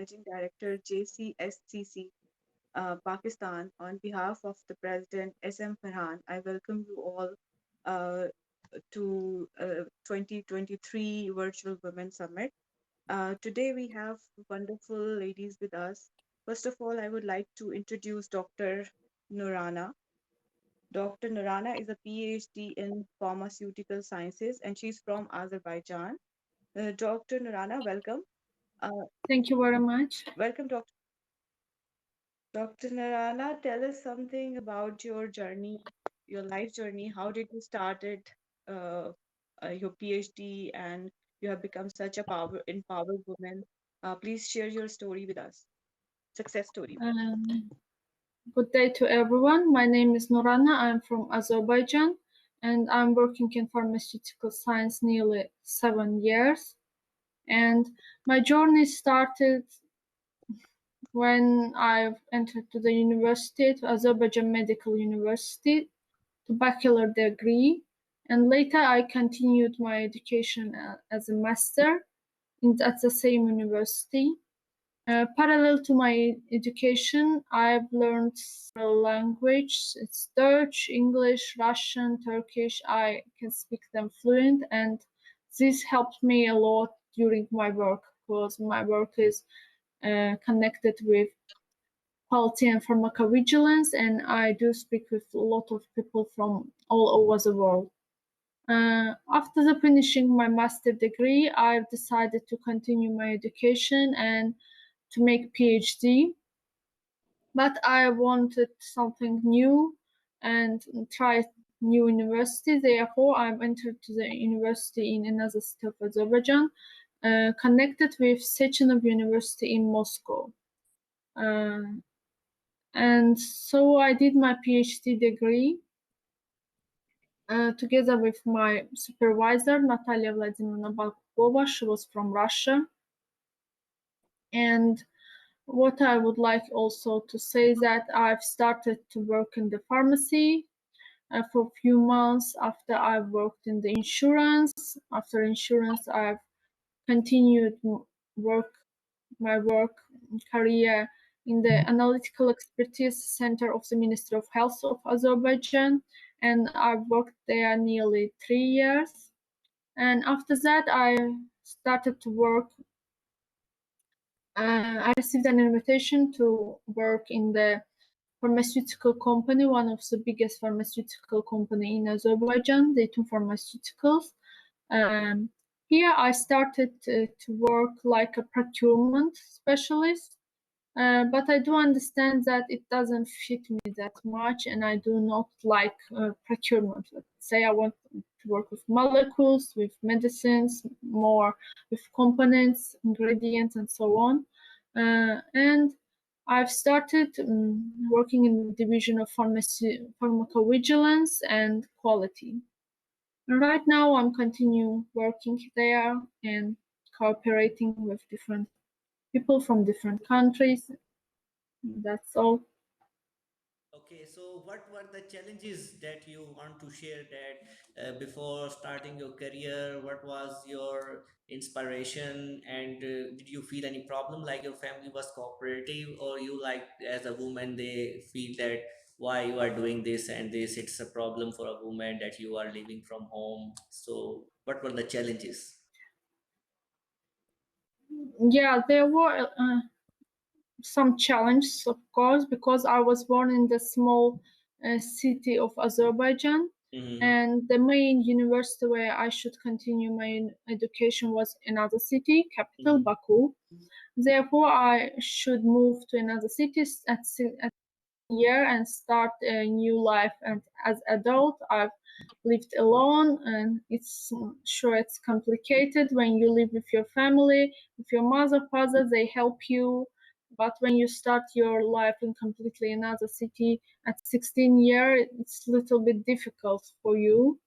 Managing Director, JCSCC, Pakistan. On behalf of the President, SM Farhan, I welcome you all uh, to 2023 Virtual Women Summit. Today we have wonderful ladies with us. First of all, I would like to introduce Dr. Nurana. Dr. Nurana is a PhD in pharmaceutical sciences and she's from Azerbaijan. Dr. Nurana, welcome. Uh, Thank you very much. welcome, Dr. Nurana. Tell us something about your journey, your life journey. How did you start it, uh, your PhD, and you have become such a empowered woman. Please share your story with us, success story. Um, Good day to everyone. My name is Nurana. I'm from Azerbaijan and I'm working in pharmaceutical science nearly 7 years. And my journey started when I entered to the university, to Azerbaijan Medical University, to bachelor degree. And later I continued my education as a master at the same university. Parallel to my education, I've learned several languages. It's Dutch, English, Russian, Turkish. I can speak them fluent, and this helped me a lot during my work because my work is connected with quality and pharmacovigilance, and I do speak with a lot of people from all over the world. After the finishing my master degree, I've decided to continue my education and to make PhD, but I wanted something new and try new university. Therefore, I've entered to the university in another city of Azerbaijan, connected with Sechenov University in Moscow. Uh, and so I did my PhD degree together with my supervisor, Natalia Vladimirovna Bakova. She was from Russia. And what I would like also to say is that I've started to work in the pharmacy for a few months after I've worked in the insurance. After insurance, I've continued work my work career in the Analytical Expertise Center of the Ministry of Health of Azerbaijan, and I've worked there nearly 3 years. And after that, I started to work I received an invitation to work in the pharmaceutical company, one of the biggest pharmaceutical company in Azerbaijan, Zeytun Pharmaceuticals. Um, Here I started to work like a procurement specialist, but I do understand that it doesn't fit me that much, and I do not like procurement. Let's say I want to work with molecules, with medicines, more with components, ingredients, and so on. And I've started working in the division of pharmacovigilance and quality. And right now, I'm continuing working there and cooperating with different people from different countries. That's all. Okay, so what were the challenges that you want to share that before starting your career? What was your inspiration, and did you feel any problem like your family was cooperative, or you like as a woman they feel that why you are doing this and this? It's a problem for a woman that you are living from home. So, what were the challenges? Yeah, there were some challenges, of course, because I was born in the small city of Azerbaijan, Mm-hmm. and the main university where I should continue my education was another city, capital Mm-hmm. Baku. Therefore, I should move to another city at year and start a new life. And as adult, I've lived alone, and it's sure it's complicated when you live with your family, with your mother, father. They help you, but when you start your life in completely another city at 16 years, it's a little bit difficult for you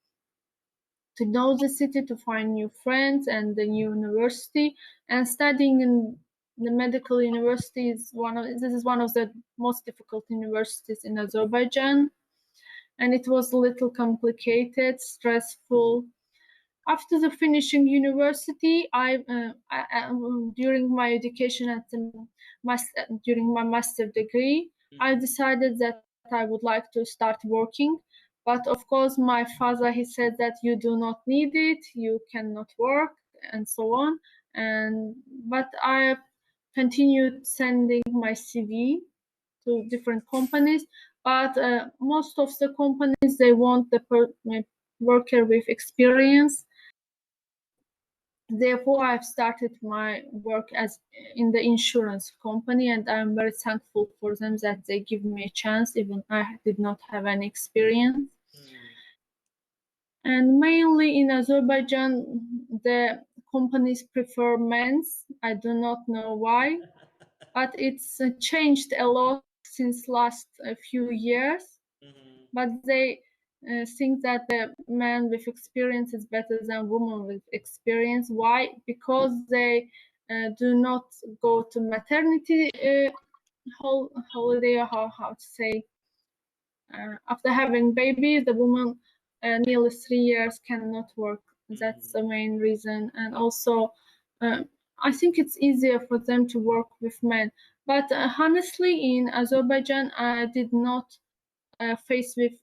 to know the city, to find new friends and the new university. And studying in the medical university is one of the most difficult universities in Azerbaijan, and it was a little complicated, stressful. after the finishing university, during my education at the during my master degree, I Mhm. decided that I would like to start working. But of course, my father he said that you do not need it, you cannot work, and so on. And but I continued sending my CV to different companies, but most of the companies they want the worker with experience. Therefore, I've started my work as in the insurance company, and I'm very thankful for them that they give me a chance, even I did not have any experience. Mhm. And mainly in Azerbaijan, the companies prefer men's. I do not know why, but it's changed a lot since last few years. Mhm. But they think that the man with experience is better than woman with experience. Why? Because they do not go to maternity holiday, or how to say, after having baby, the woman nearly 3 years cannot work. That's the Mhm. main reason. And also, uh, I think it's easier for them to work with men. But honestly, in Azerbaijan, I did not face with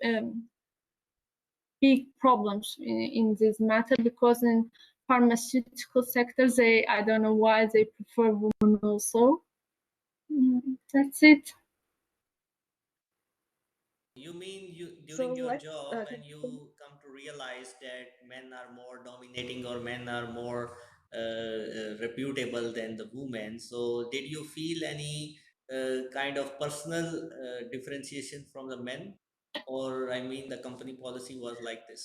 big problems in this matter, because in pharmaceutical sector they, I don't know why they prefer women also. That's it. You mean you So during your let's job when take you come to realize that men are more dominating or men are more reputable than the women? So did you feel any kind of personal differentiation from the men, or I mean the company policy was like this?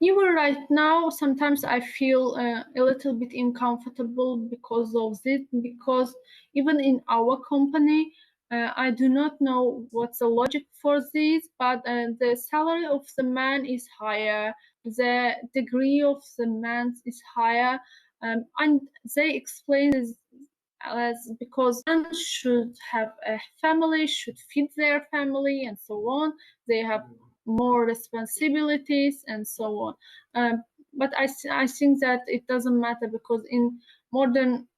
Even right now, sometimes I feel a little bit uncomfortable because of this, because even in our company, I do not know what's the logic for this, but the salary of the man is higher, the degree of the man is higher, and they explain this as because men should have a family, should feed their family, and so on. They have Mhm. more responsibilities and so on. But I think that it doesn't matter, because in modern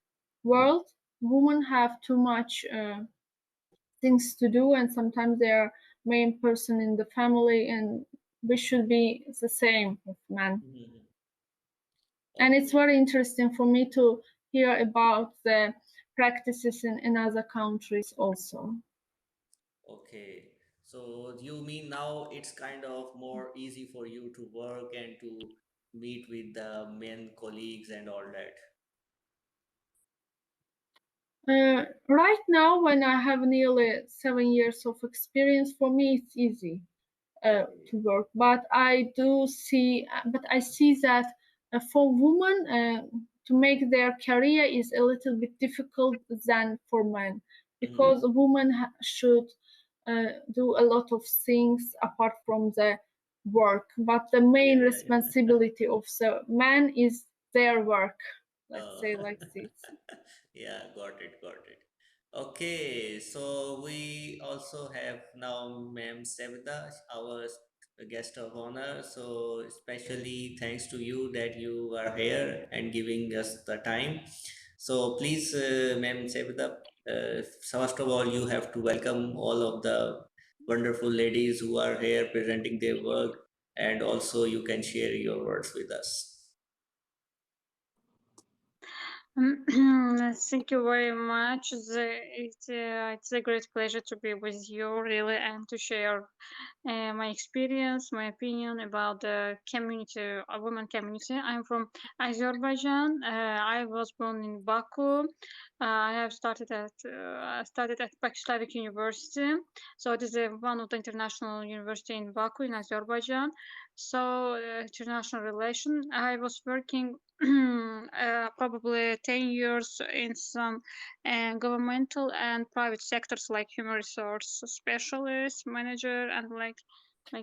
world, women have too much things to do, and sometimes they are main person in the family, and we should be the same with men. Mhm. And it's Okay. very interesting for me to hear about the practices in other countries also. Okay. So you mean now it's kind of more easy for you to work and to meet with the men colleagues and all that. Right now, when I have nearly 7 years of experience, for me it's easy Okay. to work. But I see that for women to make their career is a little bit difficult than for men, because Mm-hmm. women should do a lot of things apart from the work. But the main Yeah, yeah, yeah. responsibility of the man is their work. Let's Oh, say like this. yeah, got it, got it. Okay, so we also have now Ma'am Sevda, our guest of honor. So especially thanks to you that you are here and giving us the time. So please, Ma'am Sevda, first of all, you have to welcome all of the wonderful ladies who are here presenting their work, and also you can share your words with us. Thank you very much. It's a great pleasure to be with you, really, and to share my experience, my opinion about the community, women community. I'm from Azerbaijan. I was born in Baku. I have studied at Pakistan University. So it is one of the international university in Baku in Azerbaijan. So international relation. I was working probably 10 years in some governmental and private sectors like human resource specialist, manager, and like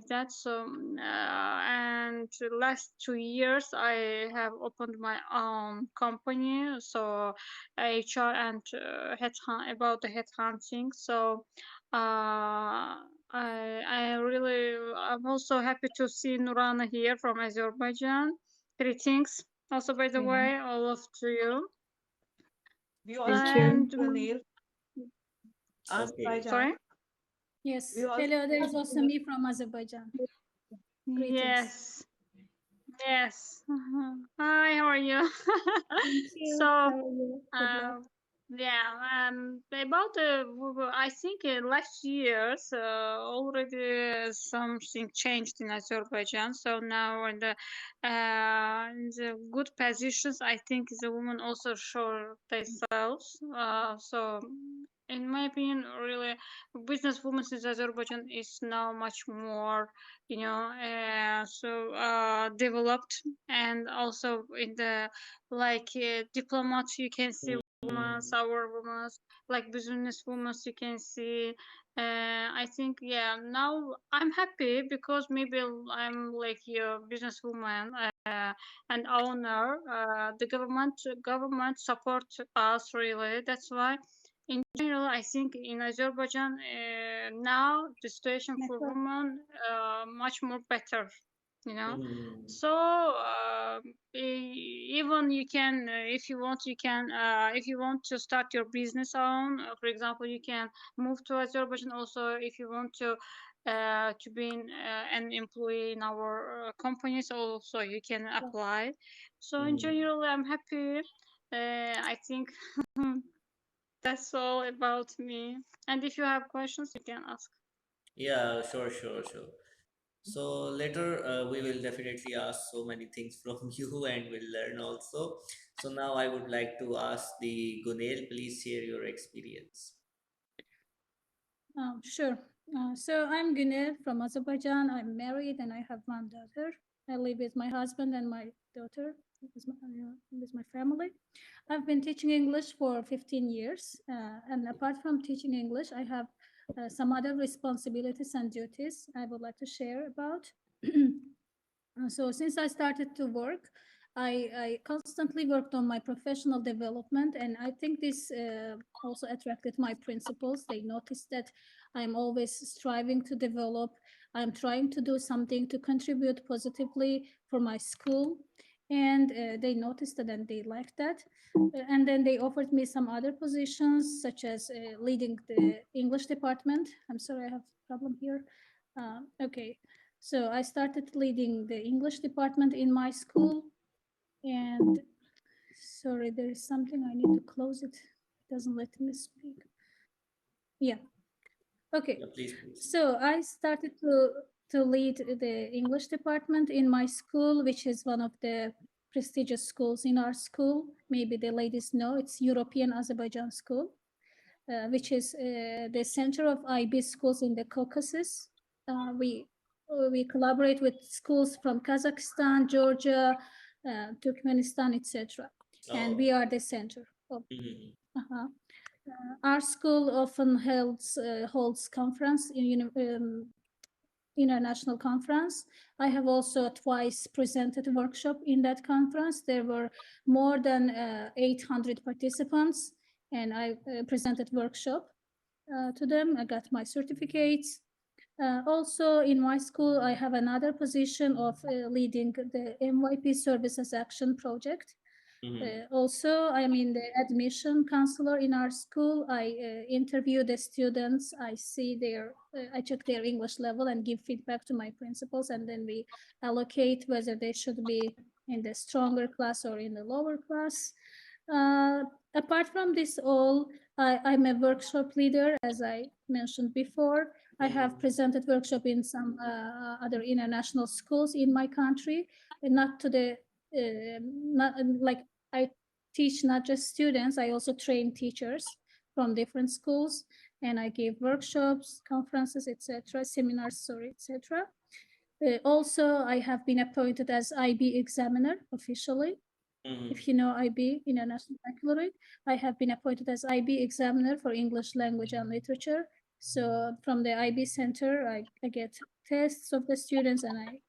that. So and the last 2 years I have opened my own company. So HR and about the headhunting. So I'm also happy to see Nurana here from Azerbaijan. Greetings. Also, by the Mhm. way, all of to you. We also Thank have you. And Gunail, Okay. Azerbaijan. sorry. We Yes. also Hello, there have is also me from Azerbaijan. Greetings. Yes. Yes. Hi. How are you? Thank you. So How are you? Good luck. Um, yeah, about I think last years already something changed in Azerbaijan. So now in the good positions, I think the women also show themselves. So in my opinion, really, business women in Azerbaijan is now much more, developed, and also in the like diplomats you can see women, Mm-hmm. our women, like business women you can see. I think yeah, now I'm happy because maybe I'm like a businesswoman and owner. The government support us really. That's why in general I think in Azerbaijan now the situation for Network. women much more better, you know. Mm-hmm. So even you can if you want you can if you want to start your business on for example you can move to Azerbaijan. Also if you want to be an employee in our companies also you can apply. So in Mm-hmm. general I'm happy. I think that's all about me, and if you have questions you can ask. Yeah, sure, sure, sure. So later we will definitely ask so many things from you and we'll learn also. So now I would like to ask the Gunail, please share your experience. Sure. So I'm Güner from Azerbaijan. I'm married and I have one daughter. I live with my husband and my daughter with my family. I've been teaching English for 15 years. And apart from teaching English, I have some other responsibilities and duties I would like to share about. So since I started to work, I constantly worked on my professional development, and I think this also attracted my principals. They noticed that I'm always striving to develop. I'm trying to do something to contribute positively for my school, and they noticed that and they liked that. And then they offered me some other positions, such as leading the English department. I'm sorry, I have a problem here. Okay. So I started leading the English department in my school. And sorry, there is something I need to close it. It doesn't let me speak. Yeah. Okay. Yeah, please, please. So I started to lead the English department in my school, which is one of the prestigious schools in our school. Maybe the ladies know it's European Azerbaijan School, which is the center of IB schools in the Caucasus. We collaborate with schools from Kazakhstan, Georgia, Turkmenistan, etc. And Oh. we are the center of. Mm-hmm. Uh-huh. Our school often holds conference in international conference. I have also twice presented a workshop in that conference. There were more than 800 participants, and I presented workshop to them. I got my certificates. Also, in my school, I have another position of leading the MYP Services Action Project. Mm-hmm. Also, I'm in the admission counselor in our school. I interview the students. I check their English level and give feedback to my principals, and then we allocate whether they should be in the stronger class or in the lower class. Uh, Apart from this all, I'm a workshop leader, as I mentioned before. I have Mm-hmm. presented workshop in some other international schools in my country, not to the not like I teach not just students, I also train teachers from different schools, and I give workshops, conferences, etc., seminars, sorry, etc. Also, I have been appointed as IB examiner officially. Mm-hmm. If you know IB, International Baccalaureate, I have been appointed as IB examiner for English language and literature. So from the IB center, I get tests of the students and I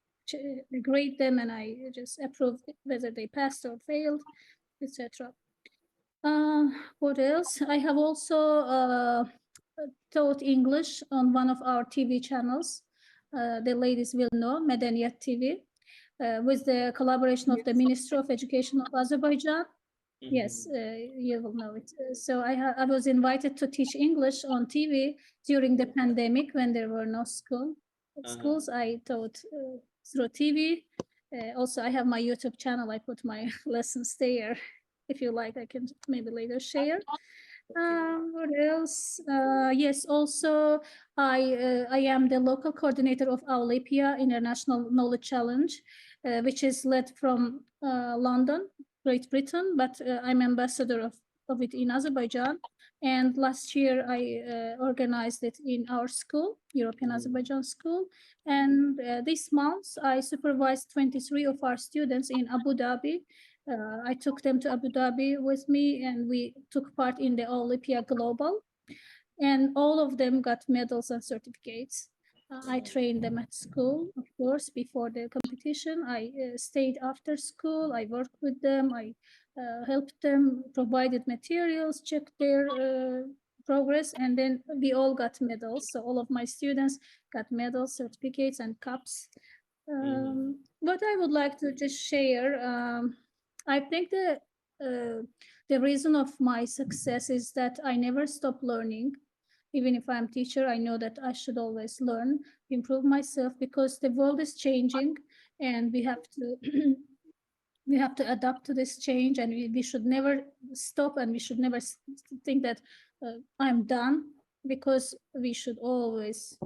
grade them and I just approve whether they passed or failed, etc. What else? I have also taught English on one of our TV channels. The ladies will know, Medeniyet TV, with the collaboration of the Yes. Ministry of Education of Azerbaijan. Yes, Mm-hmm. you will know it. So I was invited to teach English on TV during the pandemic when there were no Uh-huh. schools. I taught through TV. Also, I have my YouTube channel. I put my lessons there. If you like, I can maybe later share. Okay. What else? Yes, also I am the local coordinator of Aulipia International Knowledge Challenge, which is led from London, Great Britain, but I'm ambassador of it in Azerbaijan. And last year I organized it in our school, European Mm-hmm. Azerbaijan School. And this month I supervised 23 of our students in Abu Dhabi. I took them to Abu Dhabi with me, and we took part in the Olympia Global, and all of them got medals and certificates. I Uh-huh. trained them at school, of course, before the competition. I stayed after school. I worked with them. I helped them, provided materials, checked their progress, and then we all got medals. So all of my students got medals, certificates, and cups. Mm-hmm. What I would like to just share, I think the reason of my success is that I never stop learning. Even if I'm teacher, I know that I should always learn, improve myself, because the world is changing, and we have to we have to adapt to this change, and we should never stop, and we should never think that I'm done, because we should always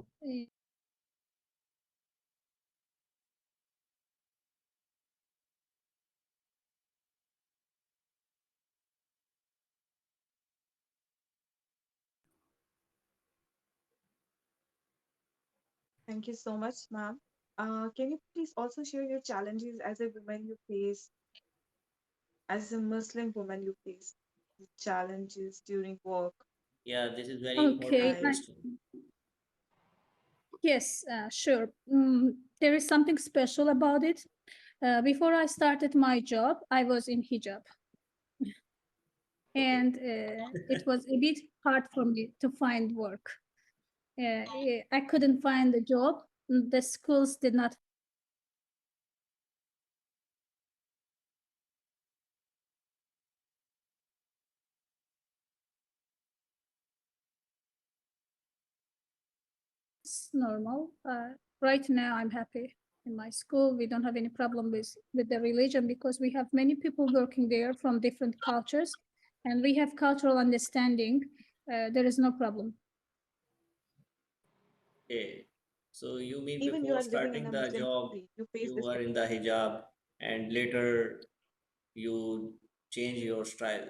Thank you so much, ma'am. Can you please also share your challenges as a woman you face, as a Muslim woman you face challenges during work? Yeah, this is very okay. important I question. Yes, sure. There is something special about it. Before I started my job, I was in hijab, Okay. and it was a bit hard for me to find work. I couldn't find a job. The schools did not it's normal. Right now, I'm happy in my school. We don't have any problem with the religion, because we have many people working there from different cultures, and we have cultural understanding. There is no problem. Okay. So you mean even you before are living in starting a the Muslim job, country, you face you this. were in the hijab and later you change your style.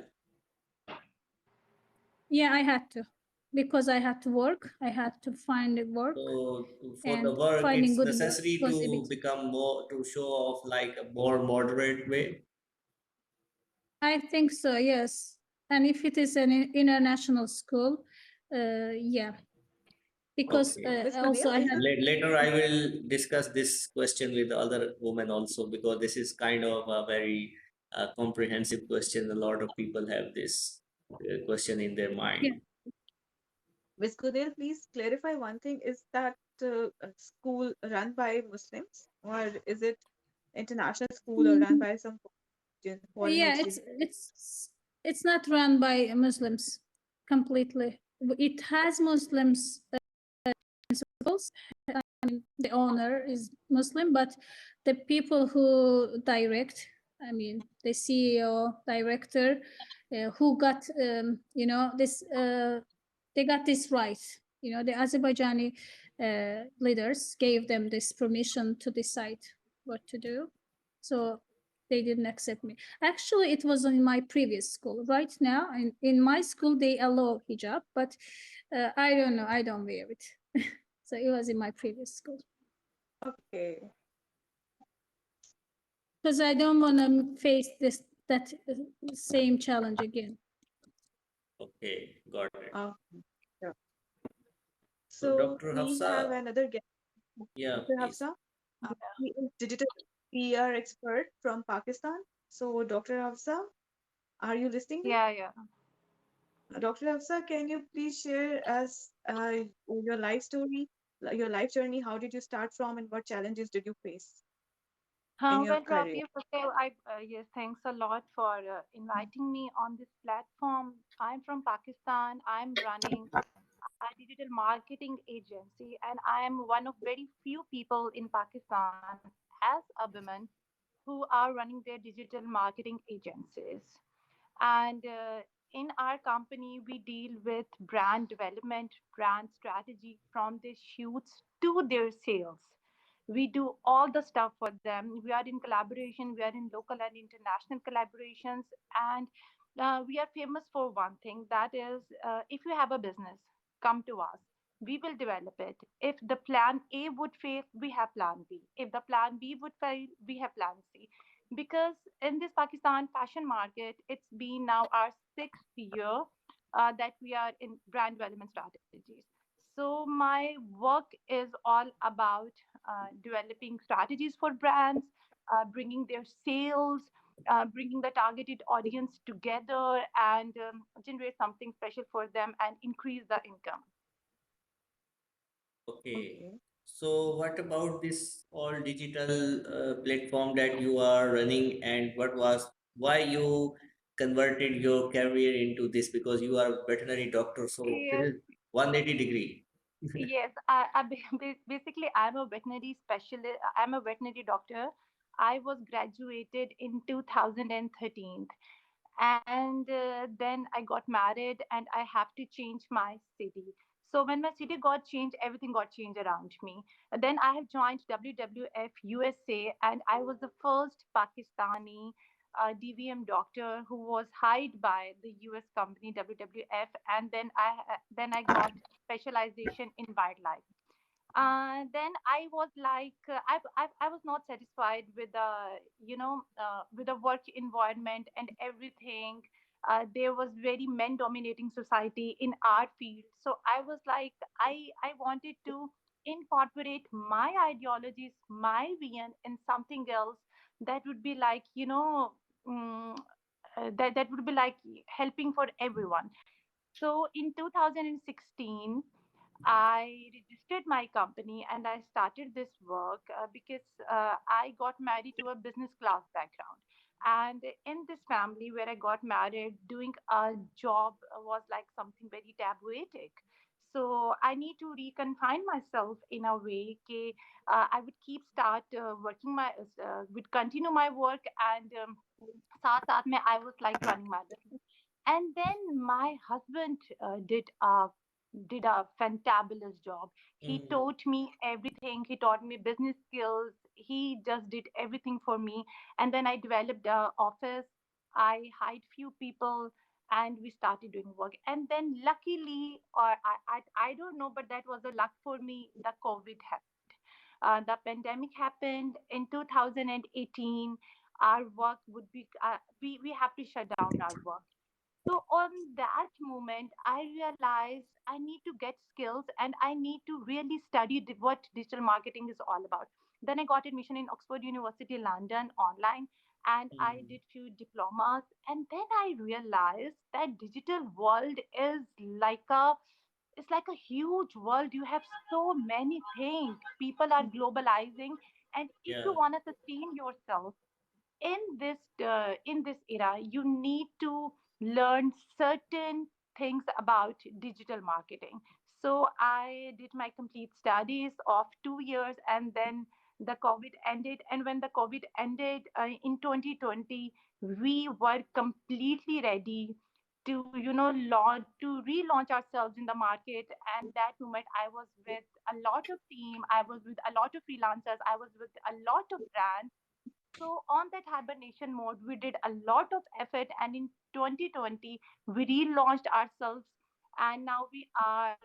Yeah, I had to, because I had to work. I had to find a work, So for the and work, finding it's good work necessary was a to bit. become more, to show off like a more moderate way. I think so, yes. And if it is an international school, yeah, because Okay. Miss also Kunil, I is have. this Later, I will discuss this question with the other women also, because this is kind of a very comprehensive question. A lot of people have this question in their Yeah. mind. Miss Kunil, please clarify one thing. Is that a school run by Muslims, or is it international school or run Mhm. by some foreign Yeah, origin? it's not run by Muslims completely. It has Muslims principals. The owner is Muslim, but the people who direct, I mean, the CEO, director, who got, this, they got this right. The Azerbaijani leaders gave them this permission to decide what to do. So they didn't accept me. Actually, it was in my previous school. Right now, in my school, they allow hijab, but I don't know. I don't wear it. So it was in my previous school, Okay. because I don't want to face this that same challenge again. Okay, got it. Uh, yeah. So, So Dr. we have Hafsa, another guest, yeah, Dr. please. Hafsa. He is digital PR expert from Pakistan. So, Dr. Hafsa, are you listening? Yeah, yeah. Dr. Hafsa, can you please share us your life story, your life journey? How did you start from, and what challenges did you face in your Well, career? Rafi, first of all, yes, thanks a lot for inviting me on this platform. I'm from Pakistan. I'm running a digital marketing agency, and I am one of very few people in Pakistan as a woman who are running their digital marketing agencies. And in our company, we deal with brand development, brand strategy from their shoots to their sales. We do all the stuff for them. We are in collaboration, we are in local and international collaborations. And we are famous for one thing, that is, if you have a business, come to us. We will develop it. If the plan A would fail, we have plan B. If the plan B would fail, we have plan C. Because in this Pakistan fashion market, it's been now our sixth year that we are in brand development strategies. So my work is all about developing strategies for brands, bringing their sales, bringing the targeted audience together, and generate something special for them and increase the income. Okay. Okay. So what about this all digital platform that you are running, and why you converted your career into this? Because you are a veterinary doctor, so this Yes, is 180 degree. yes. Basically, I'm a veterinary specialist. I'm a veterinary doctor. I was graduated in 2013, and then I got married, and I have to change my city. So when my city got changed, everything got changed around me. And then I have joined WWF USA, and I was the first Pakistani DVM doctor who was hired by the US company WWF, and then I got specialization in wildlife. Then I was like, I was not satisfied with the work environment and everything. There was very men dominating society in our field. So I was like, I wanted to incorporate my ideologies, my vision in something else that would be like, mm, that would be like helping for everyone. So in 2016, I registered my company and I started this work because I got married to a business class background. And in this family where I got married, doing a job was like something very tabooitic. So I need to reconfine myself in a way that I would keep start working would continue my work, and साथ साथ में I was like running my business. And then my husband did a fantabulous job. He Mhm. taught me everything. He taught me business skills. He just did everything for me. And then I developed a office. I hired few people, and we started doing work. And then luckily, or I don't know, but that was a luck for me, the COVID happened. The pandemic happened in 2018. Our work would be we have to shut down our work. So on that moment, I realized I need to get skills and I need to really study what digital marketing is all about. Then I got admission in Oxford University, London, online, and I Mhm. did few diplomas. And then I realized that digital world is like a it's like a huge world. You have so many things. People are globalizing, and if you Yeah. want to sustain yourself in this era, you need to learn certain things about digital marketing. So I did my complete studies of 2 years, and then the COVID ended. And when the COVID ended in 2020, we were completely ready to to relaunch ourselves in the market. And that moment I was with a lot of team, I was with a lot of freelancers, I was with a lot of brands. So on that hibernation mode, we did a lot of effort, and in 2020, we relaunched ourselves, and now we are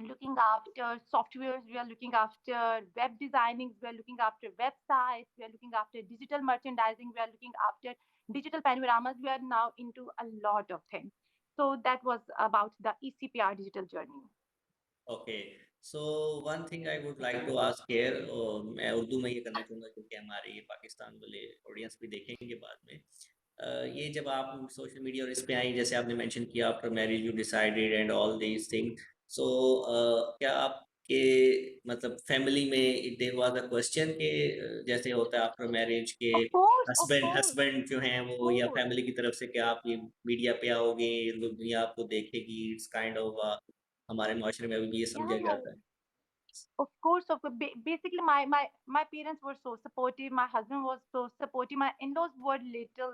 looking after softwares, we are looking after web designing, we are looking after websites, we are looking after digital merchandising, we are looking after digital panoramas. We are now into a lot of things. So that was about the ECPR digital journey. Okay. So one thing I would like to ask here, मैं उर्दू में ये करना चाहूँगा क्योंकि हमारे ये पाकिस्तान वाले audience भी देखेंगे बाद में. ये जब आप सोशल मीडिया और इस पे आई, जैसे आपने मेंशन किया after marriage you decided and all these thing, so क्या आपके मतलब फैमिली में देयर वाज अ क्वेश्चन के जैसे होता है आफ्टर मैरिज के Of course, of husband course, husband जो हैं of वो या course. फैमिली की तरफ से क्या आप ये मीडिया पे आओगे, लोग दुनिया आपको देखेगी, इट्स काइंड ऑफ हमारे माशरे में अभी भी ये समझा Yeah, जाता है। of course. Basically, my parents were so supportive. My husband was so supportive. My in-laws were little,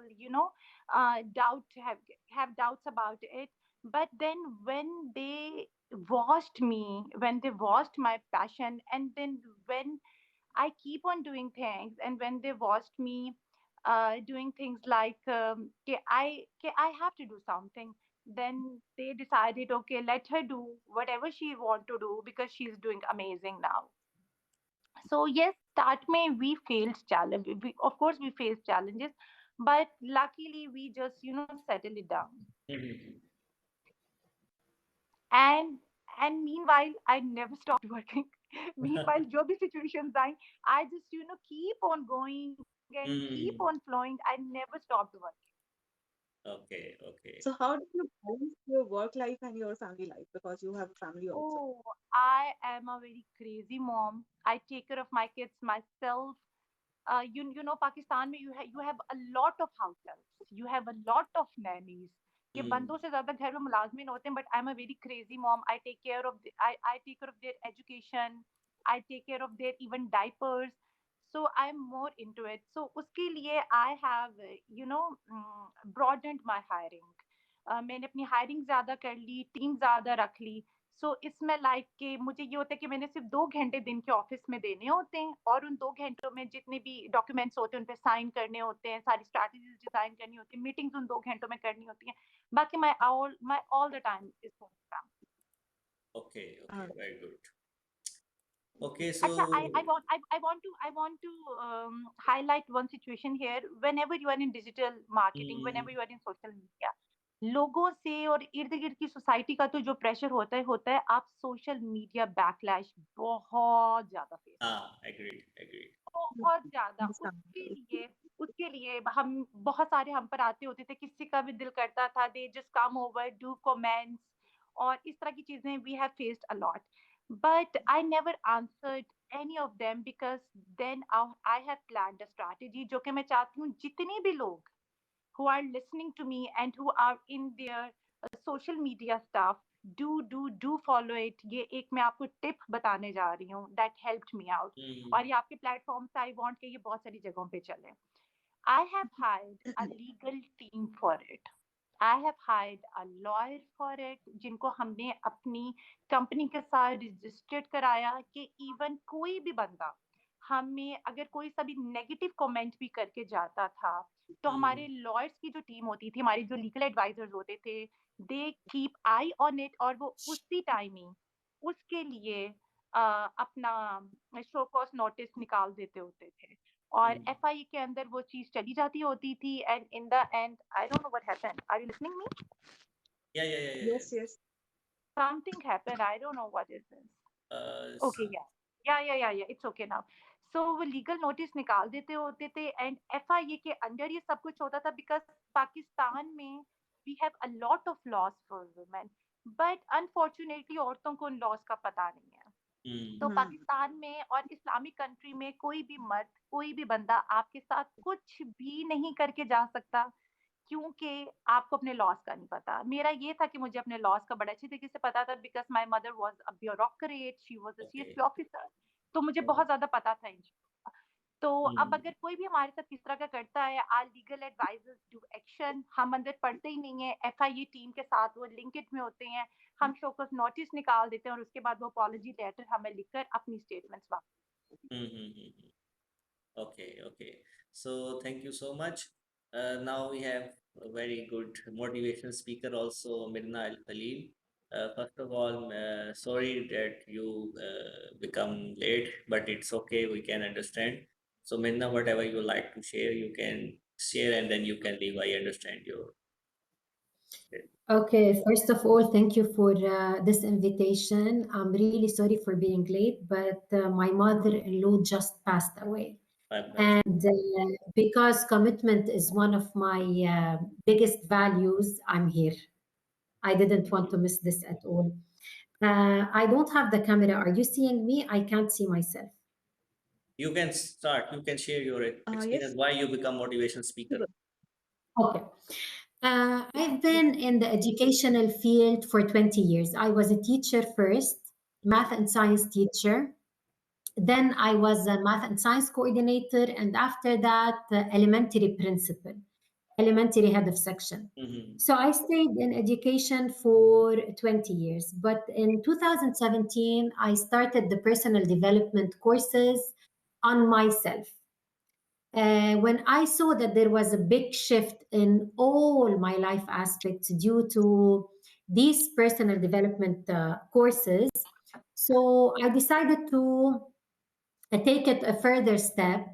have doubts about it. But then when they watched me, when they watched my passion, and then when I keep on doing things, and when they watched me doing things like I have to do something, then they decided, okay, let her do whatever she want to do because she's doing amazing now. So yes, start may we faced challenge. Of course, we faced challenges, but luckily we just settle it down. Hmm. And and meanwhile, I never stopped working. Meanwhile, जो भी situations I, I just keep on going and keep on hmm. flowing. I never stopped working. Okay okay. So how do you balance your work life and your family life? Because you have a family also. Oh, I am a very crazy mom. I take care of my kids myself. Pakistan में you have a lot of house helps, you have a lot of nannies. ये हम्म। बंदों से ज्यादा घर में मुलाजमिन होते हैं, but I'm a very crazy mom. I take care of their education. I take care of their even diapers. So I'm more into it. So उसके लिए I have broadened my hiring. मैंने अपनी हायरिंग ज्यादा कर ली, team ज्यादा रख ली. सो इसमें like के मुझे ये होता है कि मैंने सिर्फ 2 घंटे दिन के ऑफिस में देने होते हैं, और उन 2 घंटों में जितने भी डॉक्यूमेंट्स होते हैं उन पे साइन करने होते हैं, सारी स्ट्रैटेजीज डिजाइन करनी होती है, मीटिंग्स उन 2 घंटों में करनी होती हैं. बाकी my all the time is for family. Okay okay, Uh, very good. Okay so Acha, I want to highlight one situation here. Whenever you are in digital marketing, whenever you are in social media, लोगों से और इर्द गिर्द की society का तो जो pressure होता है, आप सोशल मीडिया बैकलैश बहुत ज्यादा फेस करते हाँ, एग्रीड एग्रीड। हैं, बहुत ज्यादा. उसके understandable. लिए उसके लिए हम बहुत सारे हम पर आते होते थे, किसी का भी दिल करता था they just come over do comments, और इस तरह की चीजें we have faced a lot. But I never answered any of them because then I have planned a strategy जो कि मैं चाहती हूँ जितने भी लोग who are listening to me and who are in their social media stuff, do follow it. ये एक मैं आपको टिप बताने जा रही हूँ that helped me out, और ये आपके प्लेटफॉर्म से आई वांट कि ये बहुत सारी जगहों पे चले. I have hired a legal team for it. I have hired a lawyer for it, जिनको हमने अपनी कंपनी के साथ रजिस्टर्ड कराया कि इवन कोई भी बंदा हमें अगर कोई सा भी नेगेटिव कमेंट भी करके जाता था, तो हमारे लॉयर्स की जो टीम होती थी, हमारे जो लीगल एडवाइजर्स होते थे, they keep I on it, और वो उसी टाइमिंग उसके लिए अपना शो कॉज नोटिस निकाल देते होते थे, और एफआईए के अंदर वो चीज चली जाती होती थी. And in the end I don't know what happened. Are you listening me? या Yes, yes. Something happened. I don't know what is this. Okay, या। yeah, it's okay now. So वो लीगल नोटिस निकाल देते होते थे, and FIA के under ये सब कुछ होता था, बिकॉज पाकिस्तान में we have a lot of laws for women, but unfortunately औरतों को उन लॉस का पता नहीं है. तो Hmm. पाकिस्तान में और इस्लामिक कंट्री में कोई भी मर्द, कोई भी बंदा आपके साथ कुछ भी नहीं करके जा सकता, क्योंकि आपको अपने लॉस का नहीं पता. मेरा ये था कि मुझे अपने लॉस का बड़ा अच्छी तरीके से पता था, because my mother was a bureaucrat, she was a okay. CSP officer. तो मुझे बहुत ज्यादा पता था इन चीजों का. तो अब अगर कोई भी हमारे साथ किस तरह का करता है, our legal advisers do action. हम अंदर पढ़ते ही नहीं है, एफआईए टीम के साथ वो लिंकेज में होते हैं, हम शोकस नोटिस निकाल देते हैं, और उसके बाद वो अपॉलॉजी लेटर हमें लिखकर अपनी स्टेटमेंट्स वापस. Okay, okay. So thank you so much. Now we have a very good motivation speaker also, Mirna Al Khalil. First of all, sorry that you become late, but it's okay. We can understand. So Mirna, whatever you like to share, you can share, and then you can leave. I understand your. Okay, first of all, thank you for this invitation. I'm really sorry for being late, but my mother-in-law just passed away. I got you. And because commitment is one of my biggest values, I'm here. I didn't want to Mhm. miss this at all. I don't have the camera. Are you seeing me? I can't see myself. You can start. You can share your experience Yes, why you become motivational speaker. possible. Okay. I've been in the educational field for 20 years. I was a teacher first, math and science teacher. Then I was a math and science coordinator, and after that, elementary principal, elementary head of section. Mm-hmm. So I stayed in education for 20 years. But in 2017, I started the personal development courses on myself. When I saw that there was a big shift in all my life aspects due to these personal development courses, so I decided to take it a further step,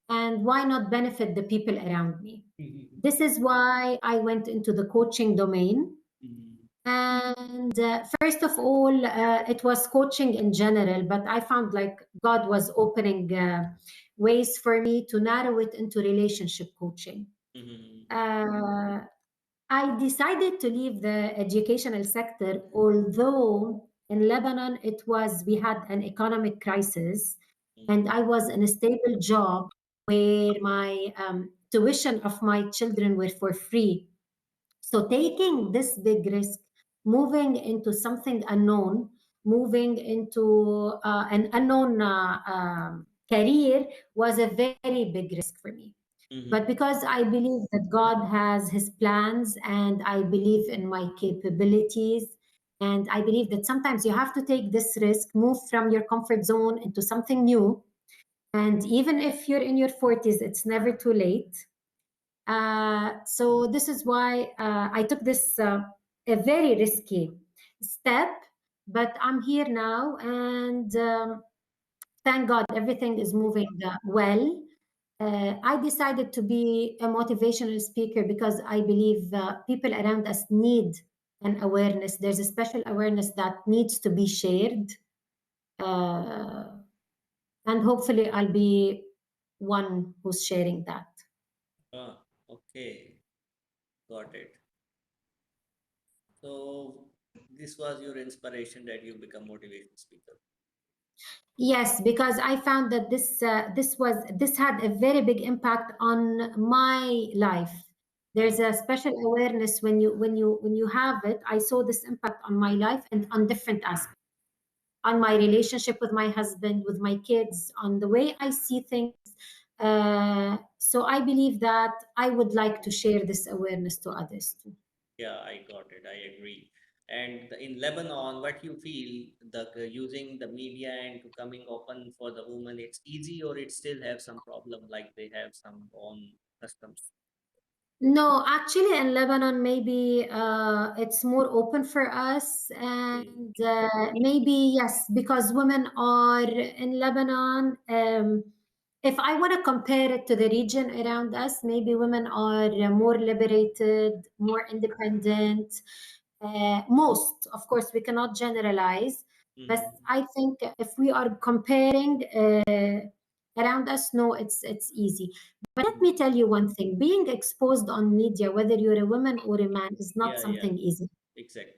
and why not benefit the people around me? Mm-hmm. This is why I went into the coaching domain. Mm-hmm. And first of all, it was coaching in general, but I found like God was opening ways for me to narrow it into relationship coaching. Mm-hmm. Uh, I decided to leave the educational sector, although in Lebanon we had an economic crisis, and I was in a stable job where my tuition of my children were for free. So taking this big risk, moving into something unknown, moving into an unknown career was a very big risk for me. But Mm-hmm. because I believe that God has his plans and I believe in my capabilities, and I believe that sometimes you have to take this risk, move from your comfort zone into something new. And even if you're in your 40s, it's never too late. So this is why I took this a very risky step, but I'm here now, and thank God everything is moving well. I decided to be a motivational speaker because I believe people around us need an awareness. There's a special awareness that needs to be shared, uh, and hopefully, I'll be one who's sharing that. Ah, okay, got it. So this was your inspiration that you become motivational speaker. Yes, because I found that this had a very big impact on my life. Ah, There's a special awareness when you have it. I saw this impact on my life and on different aspects, on my relationship with my husband, with my kids, on the way I see things. So I believe that I would like to share this awareness to others too. yeah, I got it. I agree. And in Lebanon, what you feel using the media and to coming open for the woman, it's easy or it still have some problem like they have some own customs. No, actually, in Lebanon, maybe it's more open for us, Okay. and maybe yes, because women are in Lebanon. If I want to compare it to the region around us, maybe women are more liberated, more independent. Most, of course, we cannot generalize, but Mm-hmm. I think if we are comparing around us, no, it's easy. But let me Mm-hmm. tell you one thing, being exposed on media, whether you're a woman or a man, is not Yeah, yeah, something easy. exactly.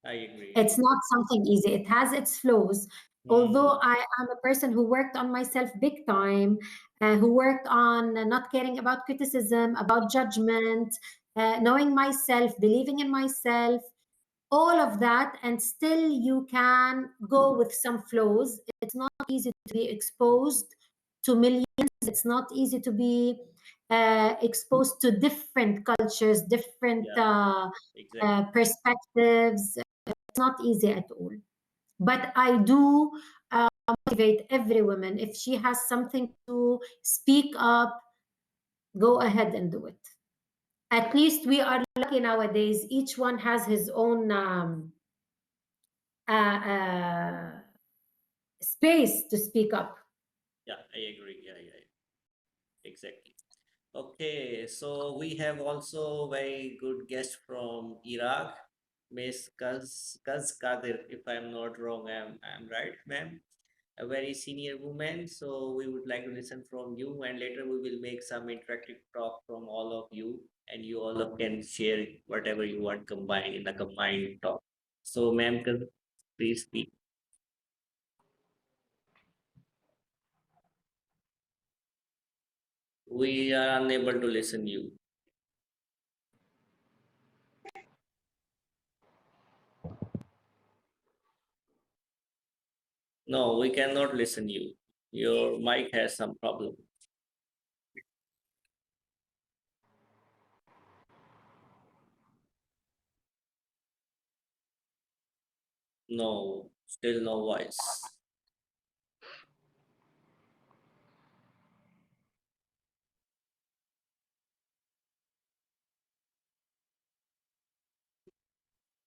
I agree. It's not something easy. It has its flaws. Although Mm-hmm. I am a person who worked on myself big time, who worked on not caring about criticism, about judgment, knowing myself, believing in myself, all of that, and still you can go with some flaws. It's not easy to be exposed to millions. It's not easy to be exposed to different cultures, different Yeah, exactly. perspectives. It's not easy at all. But I do motivate every woman. If she has something to speak up, go ahead and do it. At least we are lucky nowadays. Each one has his own space to speak up. Yeah, I agree. Yeah, yeah, exactly. Okay, so we have also very good guest from Iraq, Miss Kaz Kadir. If I'm not wrong, I'm right, ma'am. a very senior woman. So we would like to listen from you, and later we will make some interactive talk from all of you, and you all of can share whatever you want combined in the combined talk. So, ma'am, please speak. We are unable to listen you. No, we cannot listen you. Your mic has some problem. No, still no voice.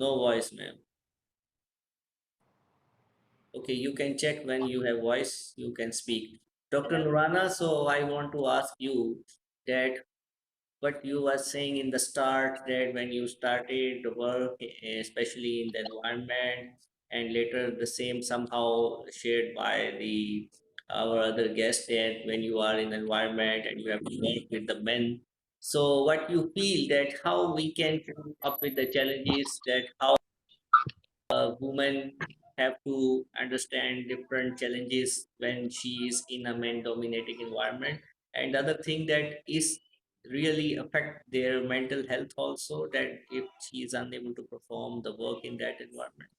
No voice, ma'am. Okay, you can check when you have voice, you can speak. Dr. Nurana, so I want to ask you that what you were saying in the start, that when you started the work, especially in the environment, and later the same somehow shared by the our other guest, that when you are in environment and you have to work with the men. So what you feel that how we can come up with the challenges, that how woman have to understand different challenges when she is in a man dominating environment, and the other thing that is really affect their mental health also, that if she is unable to perform the work in that environment.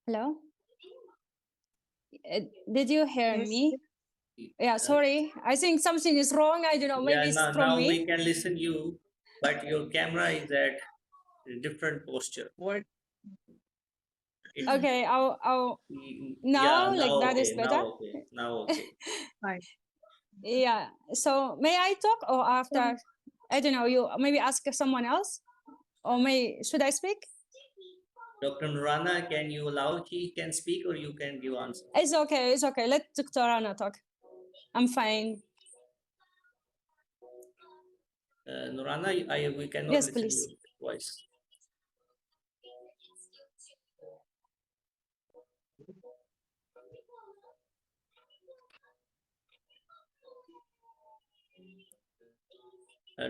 Hello? Did you hear Yes, me? Yeah, uh, sorry. I think something is wrong. I don't know. Maybe yeah, it's from now we me. can listen you, but your camera is at a different posture. what? It's Okay, I'll yeah, now like now that is okay, better. now okay. Fine. Yeah. So may I talk or after? I don't know. You maybe ask someone else, or may should I speak? Dr. Nurana, can you allow she can speak or you can give answer? It's okay. It's okay. Let Dr. Anna talk. I'm fine. Nurana, we cannot Yes, listen your please. voice.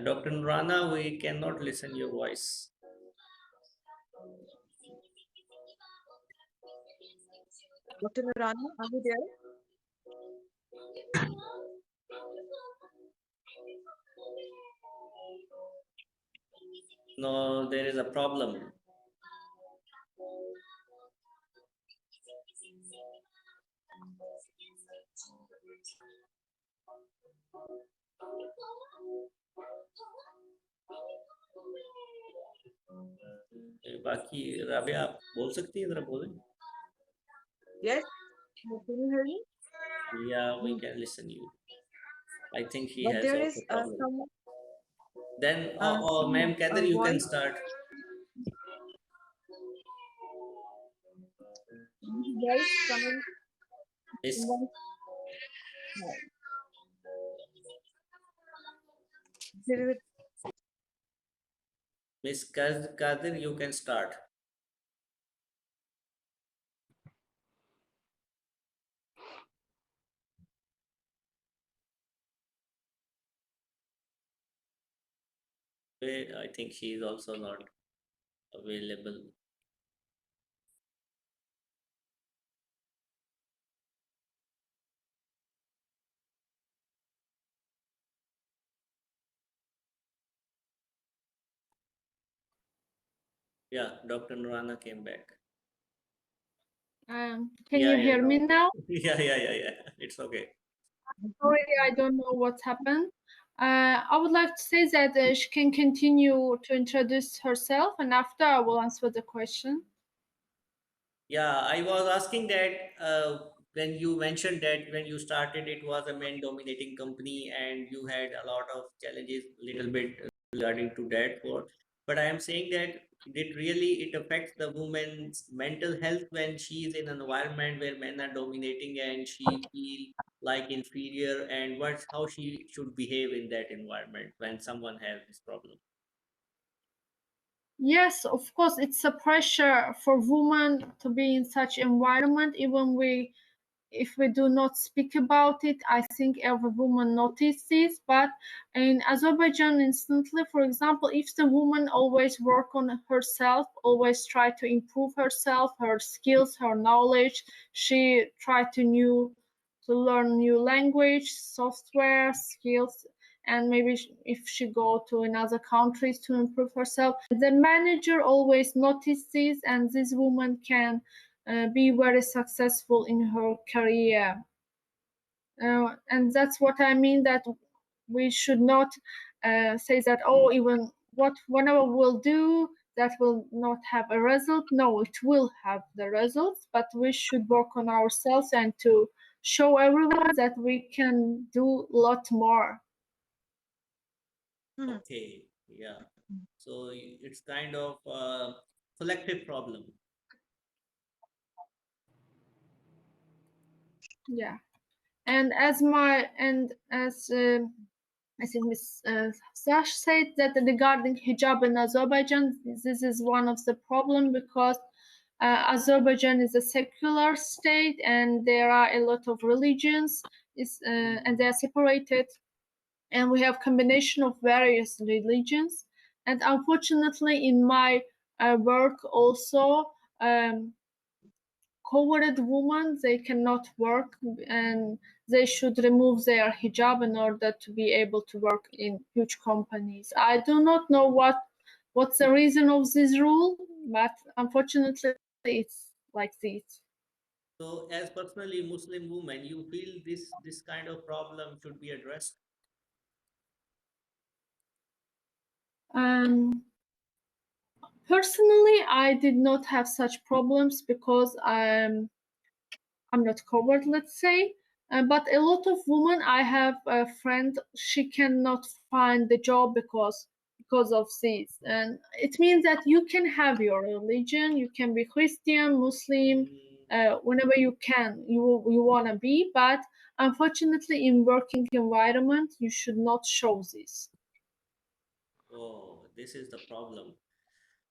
Dr. Nurana, we cannot listen your voice. Dr. Nurana, are you there? No, there is a problem. बाकी राबिया आप बोल सकती हैं, जरा बोलें. Yes. Can you hear me? Yeah, we can listen you. I think he But has there also is problem. some Then, some ma'am, Kader, you can voice start. voice coming Miss from one. There is Miss Kader, you can start. I think she is also not available. Yeah, Dr. Nurana came back. Can you Yeah. hear me now? Yeah. It's okay. Sorry, I don't know what happened. I would like to say that she can continue to introduce herself, and after I will answer the question. Yeah, I was asking that when you mentioned that when you started, it was a men dominating company and you had a lot of challenges, little bit regarding to that. But I am saying that it really it affects the woman's mental health when she is in an environment where men are dominating and she feel like inferior, and what how she should behave in that environment when someone has this problem. Yes, of course, it's a pressure for women to be in such environment. Even if we do not speak about it, I think every woman notices. But in Azerbaijan, instantly, for example, if the woman always work on herself, always try to improve herself, her skills, her knowledge, she try to learn new language, software skills, and maybe if she go to another countries to improve herself, the manager always notices, and this woman can be very successful in her career. And that's what I mean, that we should not say that, oh, even whatever we'll do, that will not have a result. No, it will have the results, but we should work on ourselves and to show everyone that we can do a lot more. Okay, yeah. So it's kind of a collective problem. Yeah. And as I think Ms. Sash said, that regarding hijab in Azerbaijan, this is one of the problem, because Azerbaijan is a secular state and there are a lot of religions, and they are separated, and we have combination of various religions. And unfortunately, in my work also, um, covered women, they cannot work, and they should remove their hijab in order to be able to work in huge companies. I do not know what's the reason of this rule, but unfortunately it's like this. So as personally Muslim woman, you feel this kind of problem should be addressed? um, Personally, I did not have such problems because I'm not covered, let's say. But a lot of women, I have a friend, she cannot find the job because of this. And it means that you can have your religion, you can be Christian, Muslim, whenever you wanna be. But unfortunately, in working environment, you should not show this. Oh, this is the problem.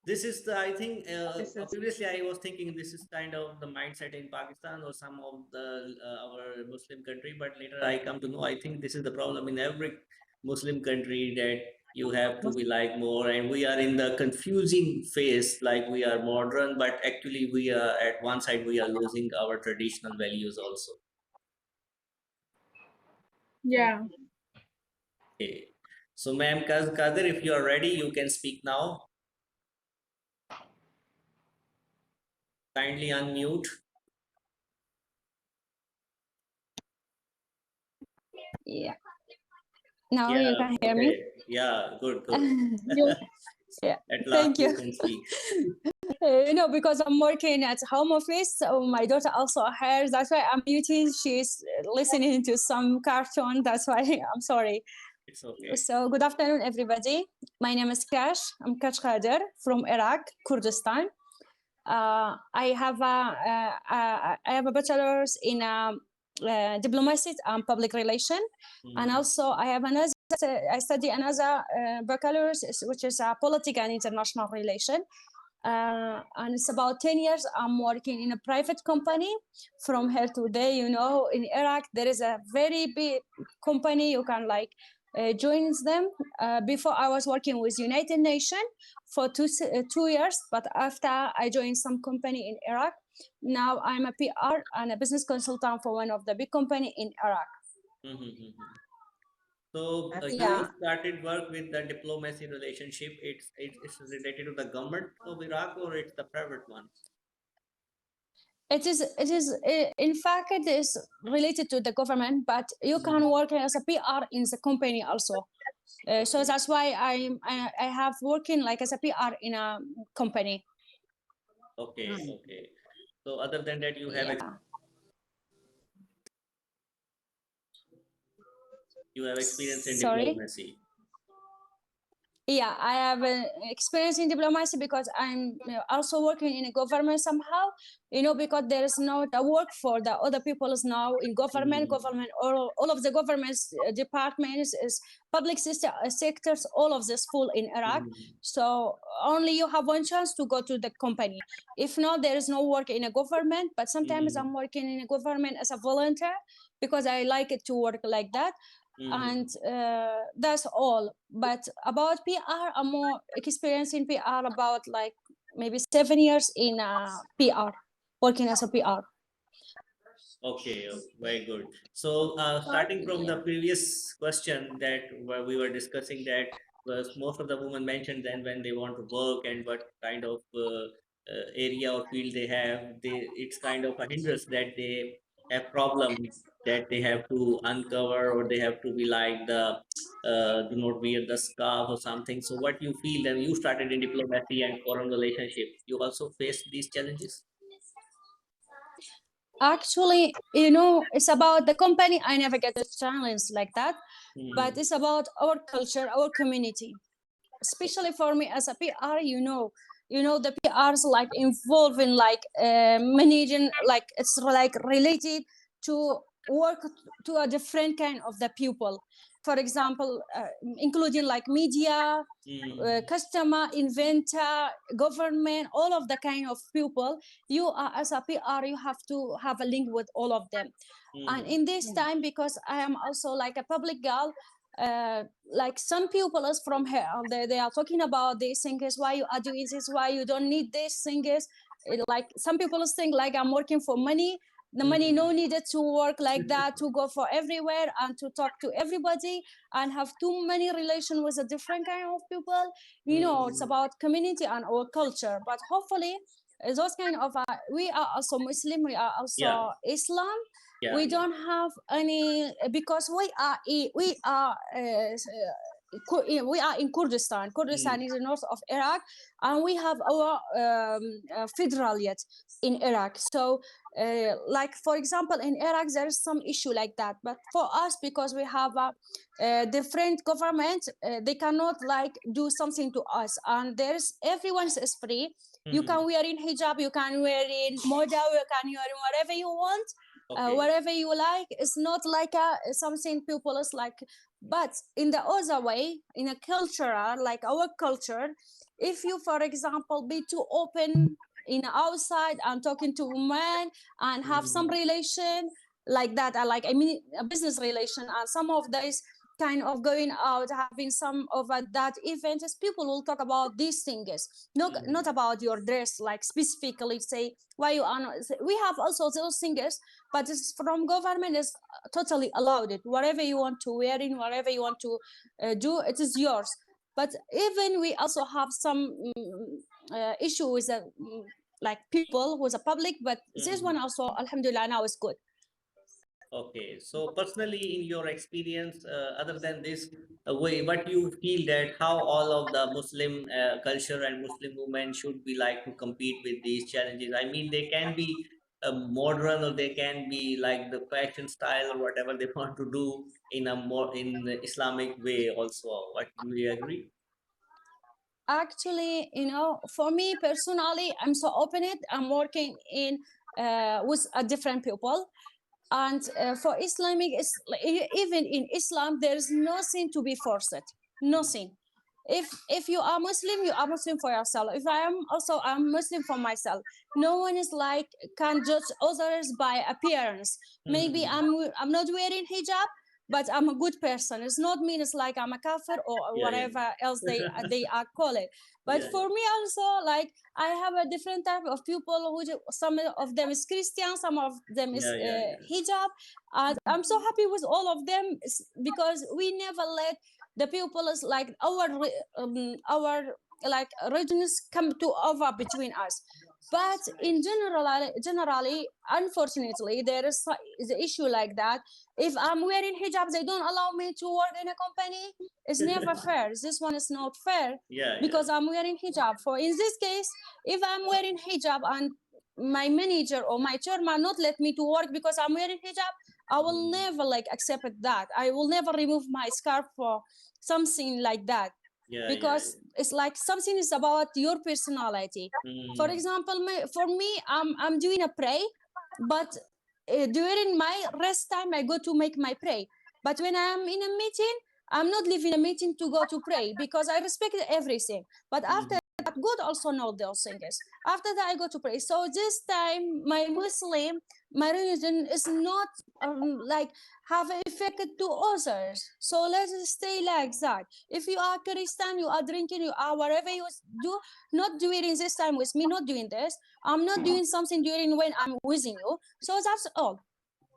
This is the, I think, This is previously I was thinking this is kind of the mindset in Pakistan or some of the our Muslim country, but later I come to know I think this is the problem in every Muslim country, that you have to be like more, and we are in the confusing phase, like we are modern, but actually we are at one side we are losing our traditional values also. Yeah. Okay. So, ma'am Kadir, if you are ready, you can speak now. Kindly unmute. Yeah. Now you Yeah, can hear me. okay. Yeah, good, good. You, Yeah. At last Thank you you. can speak. Because I'm working at home office, so my daughter also hears. That's why I'm muting. She's listening to some cartoon. That's why I'm sorry. It's okay. So good afternoon, everybody. My name is Kash. I'm Kash Khader from Iraq, Kurdistan. I have a bachelor's in diplomacy and public relation, and also I have another. I study another baccalaureate, which is political and international relation. And it's about 10 years I'm working in a private company from here to there. In Iraq there is a very big company, you can join them. Before I was working with United Nations for 2 years, but after I joined some company in Iraq, now I'm a PR and a business consultant for one of the big company in Iraq. So absolutely. you Yeah. started work with the diplomacy relationship. It's related to the government of Iraq, or it's the private one? In fact, it is related to the government, but you can work as a PR in the company also. So Okay. that's why I have working like as a PR in a company. Okay, okay. So other than that, you have Yeah. you have experience in Sorry. diplomacy. Yeah, I have experience in diplomacy because I'm also working in a government somehow, because there is not a work for the other peoples now in government, Mm-hmm. all of the government's departments is public sectors, all of this full in Iraq. Mm-hmm. So only you have one chance to go to the company. If not, there is no work in a government, but sometimes Mm-hmm. I'm working in a government as a volunteer because I like it to work like that. Mm-hmm. And that's all. But about PR, I'm more experienced in PR about like maybe 7 years in PR, working as a PR. Okay, very good. So, starting from Yeah. the previous question that where we were discussing that was most of the women mentioned then when they want to work and what kind of area or field they have, it's kind of a hindrance that they have problems that they have to uncover or they have to be like the do not wear the scarf or something. So, what you feel that you started in diplomacy and foreign relationships, you also face these challenges? Actually, it's about the company. I never get a challenge like that, but Mm-hmm. it's about our culture, our community. Especially for me as a PR, the PRs like involved in like managing, like it's like related to work to a different kind of the people. For example, including like media, Mm-hmm. customer, inventor, government, all of the kind of people. You are as a PR, you have to have a link with all of them. And Mm-hmm. in this time, because I am also like a public girl, like some people is from here, they are talking about these things, why you are doing this, why you don't need these things. Like some people think like I'm working for money, the money no Mm-hmm. needed to work like that, to go for everywhere and to talk to everybody and have too many relation with a different kind of people. It's Mm-hmm. about community and our culture, but hopefully those kind of we are also Muslim, we are Yeah, also Islam. yeah, We yeah. don't have any, because we are in Kurdistan. Mm, Kurdistan is the north of Iraq, and we have our federaliyat in Iraq. So, like for example, in Iraq there is some issue like that. But for us, because we have a different government, they cannot like do something to us. And there's everyone is free. You mhm. can wear in hijab, you can wear in moda, you can wear in whatever you want, Okay. whatever you like. It's not like something people is like. But in the other way, in a cultural like our culture, if you for example be too open in outside and talking to men and have some Mhm. relation like that, like I mean a business relation, and some of those kind of going out having some of that events, people will talk about these things, not Mhm. about your dress, like specifically say why you are not. We have also those things, but it's from government is totally allowed it, whatever you want to wear in, whatever you want to do, it is yours. But even we also have some issue with like people who's a public, but this Mhm. one also alhamdulillah now is good. Okay. So personally, in your experience, other than this way, what you feel that how all of the Muslim culture and Muslim women should be like to compete with these challenges? I mean, they can be modern or they can be like the fashion style or whatever they want to do in a more in the Islamic way also. What do you agree? Actually, for me personally, I'm so open it, I'm working in with a different people. And for Islamic, even in Islam there is nothing to be forced, nothing. If you are Muslim, you are Muslim for yourself. If I am also, I'm Muslim for myself. No one is like can judge others by appearance. Maybe Mhm. I'm not wearing hijab, but I'm a good person. It's not mean it's like I'm a kafir or Yeah, yeah. whatever else they are call it. But Yeah, for me also, like I have a different type of people who some of them is Christian, some of them is yeah, yeah, yeah. hijab, and I'm so happy with all of them because we never let the people is like our like regions come to over between us. But in generally, unfortunately, there is an issue like that. If I'm wearing hijab, they don't allow me to work in a company. It's never fair. This one is not fair Yeah, yeah. because I'm wearing hijab. For in this case, if I'm wearing hijab and my manager or my chairman not let me to work because I'm wearing hijab, I will Mhm. never like accept that. I will never remove my scarf for something like that. Yeah, yeah, because it's like something is about your personality. For yeah. example, for me, I'm doing a pray, but during my rest time, I go to make my pray. But when I'm in a meeting, I'm not leaving a meeting to go to pray because I respect everything. But after that, God also know those things. After that, I go to pray. So this time, my Muslim, my religion is not like have an effect to others. So let's stay like that. If you are Christian, you are drinking, you are whatever you do, not doing this time with me, not doing this. I'm not doing something during when I'm with you. So that's all.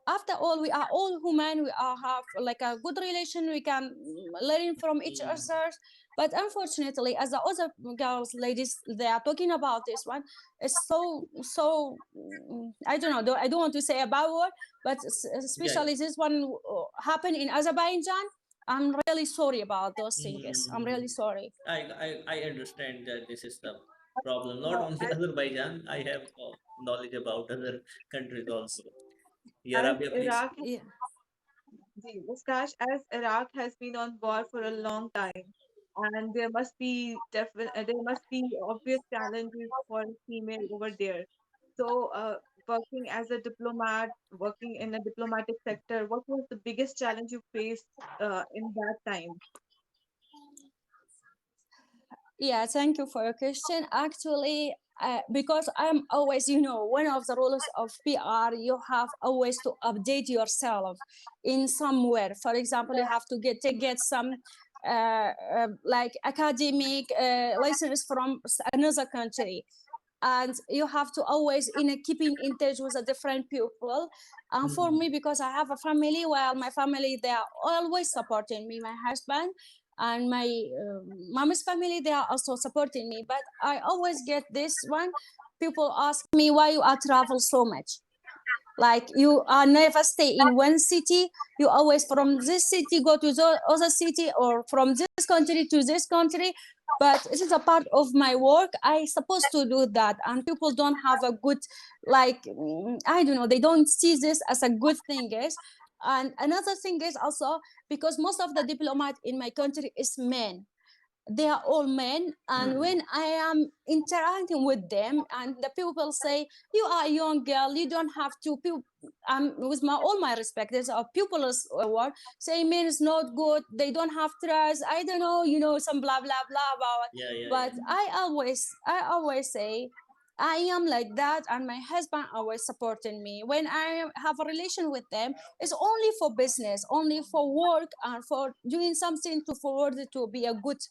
After all, we are all human. We are have like a good relation. We can learn from each other. But unfortunately, as the other girls, ladies, they are talking about this one. It's so I don't know. I don't want to say a bad word, but Yeah. especially this one happened in Azerbaijan. I'm really sorry about those things. I'm Mm, really sorry. I understand that this is the problem. Not Uh, only as, Azerbaijan, I have knowledge about other countries also. Yeah, as Rabia, please. Iraq, Yeah. Mustache, as Iraq has been on war for a long time, and there must be obvious challenges for a female over there. So, working as a diplomat, working in a diplomatic sector, what was the biggest challenge you faced in that time? Yeah, thank you for your question. Actually, because I'm always, one of the rules of PR, you have always to update yourself in somewhere. For example, you have to get some like academic license from another country, and you have to always keeping in touch with a different people. And for Mm, me, because I have a family, well, my family, they are always supporting me, my husband and my mom's family, they are also supporting me. But I always get this one, people ask me why you are travel so much, like you are never stay in one city, you always from this city go to the other city, or from this country to this country. But it is a part of my work, I supposed to do that, and people don't have a good, like, I don't know, they don't see this as a good thing is. And another thing is also because most of the diplomat in my country is men, they are all men. And when I am interacting with them and the people say, you are a young girl, you don't have to with all my respect, there's a pupils word say men is not good, they don't have trust, I don't know, some blah blah blah about. yeah, yeah, But yeah. I always say I am like that, and my husband always supporting me when I have a relation with them. It's only for business, only for work, and for doing something to forward it to be a good.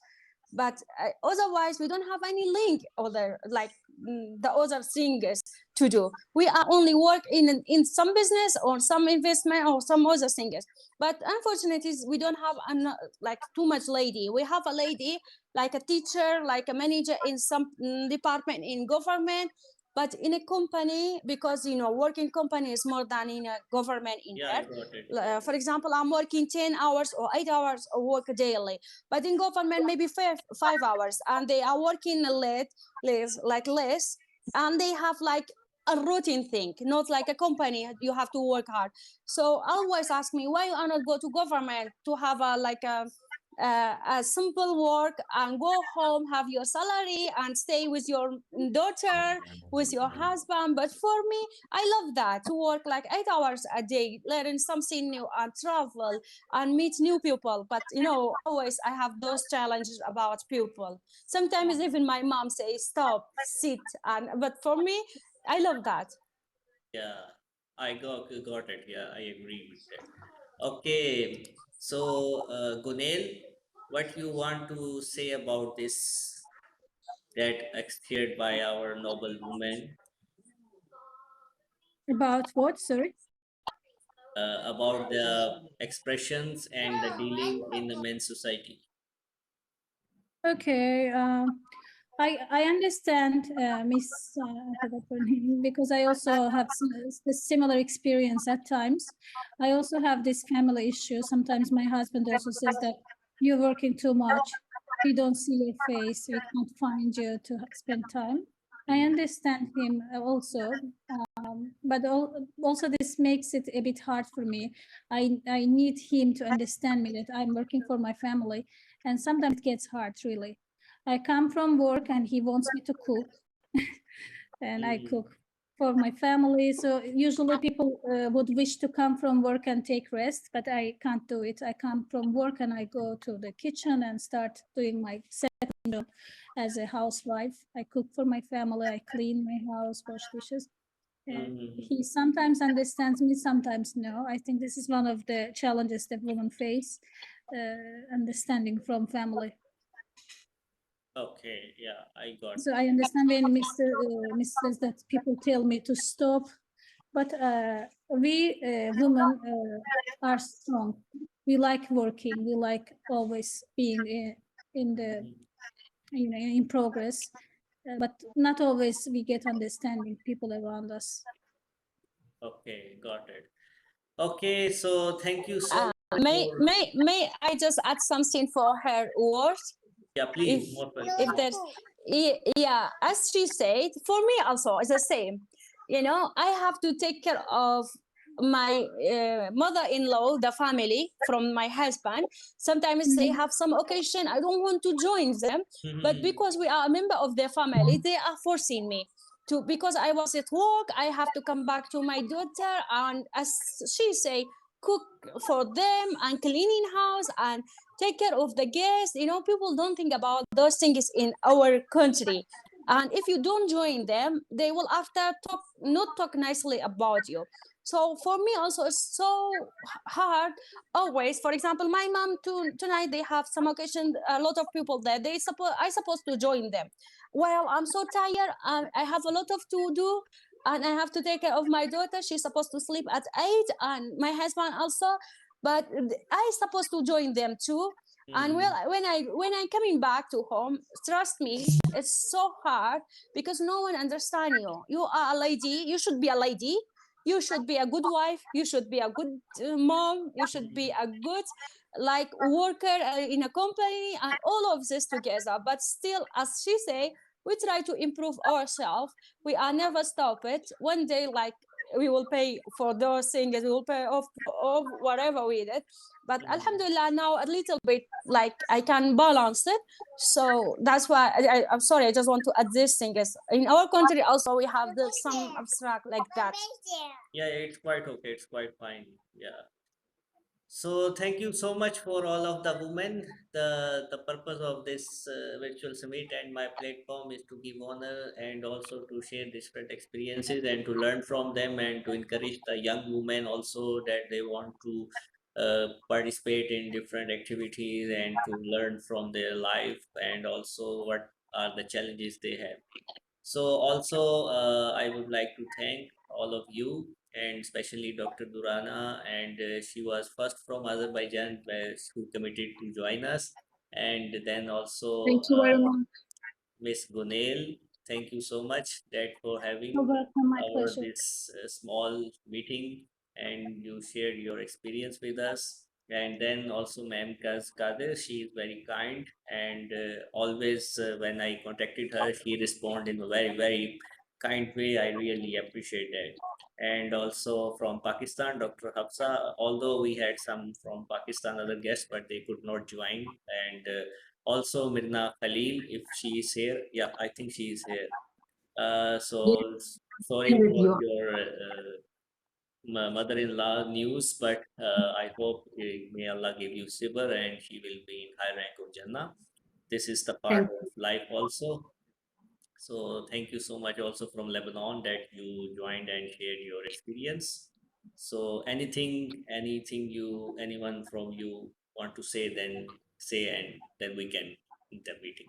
But otherwise we don't have any link other, like, the other things to do. We are only work in some business or some investment or some other things. But unfortunately we don't have like too much lady. We have a lady like a teacher, like a manager in some department in government. But in a company, because working company is more than in a government in Yeah, I here. got it. Yeah. For example, I'm working 10 hours or 8 hours of work daily, but in government maybe 5 hours, and they are working less, and they have like a routine thing, not like a company you have to work hard. So always ask me why you are not go to government to have a simple work and go home, have your salary and stay with your daughter, with your husband. But for me, I love that, to work like 8 hours a day, learn something new and travel and meet new people. But always I have those challenges about people. Sometimes even my mom says stop, sit, and but for me, I love that. Yeah, I got it. Yeah, I agree with that. Okay, so Gunel, what you want to say about this that expired by our noble woman, About what? Sorry. about the expressions and the dealing in the men's society? Okay. I understand, Miss because I also have a similar experience at times. I also have this family issue. Sometimes my husband also says that you're working too much. We don't see your face. We can't find you to spend time. I understand him also, but also this makes it a bit hard for me. I need him to understand me that I'm working for my family, and sometimes it gets hard, really. I come from work and he wants me to cook, and I Mhm. cook for my family. So usually people would wish to come from work and take rest, but I can't do it. I come from work and I go to the kitchen and start doing my second job as a housewife. I cook for my family, I clean my house, wash dishes. And Mhm. he sometimes understands me, sometimes no. I think this is one of the challenges that women face, understanding from family. Okay, yeah, I got. So I understand when Mr. says that people tell me to stop, but we women are strong. We like working. We like always being in the Mhm. in progress. But not always we get understanding people around us. Okay, got it. Okay, so thank you so Uh, much may for, may may I just add something for her words? yeah, if please, more if welcome. there's yeah, as she said, for me also it's the same. I have to take care of my mother-in-law, the family from my husband. Sometimes they Mhm. have some occasion I don't want to join them, but Mhm. because we are a member of their family, they are forcing me to, because I was at work, I have to come back to my daughter, and as she say, cook for them and cleaning house and take care of the guests. People don't think about those things in our country. And if you don't join them, they will after talk not talk nicely about you. So for me also it's so hard always. For example, my mom tonight they have some occasion, a lot of people there. I supposed to join them. Well, I'm so tired and I have a lot of to do, and I have to take care of my daughter. She's supposed to sleep at 8, and my husband also, but I supposed to join them too. And well, Mhm. when I coming back to home, trust me, it's so hard because no one understand you. You are a lady, you should be a lady, you should be a good wife, you should be a good mom, you should be Mhm. a good like worker in a company, and all of this together. But still, as she say, we try to improve ourselves. We are never stop it. One day, like, we will pay for those things, we will pay off whatever we did. But Mhm. alhamdulillah, now a little bit like I can balance it. So that's why I'm sorry, I just want to add this thing is in our country also we have some abstract like that. Yeah, it's quite okay. It's quite fine. Yeah. So thank you so much for all of the women. The purpose of this virtual summit and my platform is to give honor and also to share different experiences and to learn from them and to encourage the young women also that they want to participate in different activities and to learn from their life and also what are the challenges they have. So also, I would like to thank all of you and especially Dr. Durana, and she was first from Azerbaijan where who committed to join us, and then also Thank you very much. Miss Gunel. Thank you so much that for You're having welcome, my our pleasure. this small meeting and you shared your experience with us. And then also Ma'am Kadir, she is very kind and always when I contacted her, she responded in a very, very kind way. I really appreciate that. And also from Pakistan, Dr. Hafsa, although we had some from Pakistan other guests, but they could not join. And also Mirna Khalil, if she is here. Yeah, I think she is here. Yes, Sorry I'm with for you. your mother-in-law news, but I hope may Allah give you sabr and she will be in high rank of Jannah. This is the part Thank of life also. So thank you so much also from Lebanon that you joined and shared your experience. So anyone from you want to say, then say and then we can end the meeting.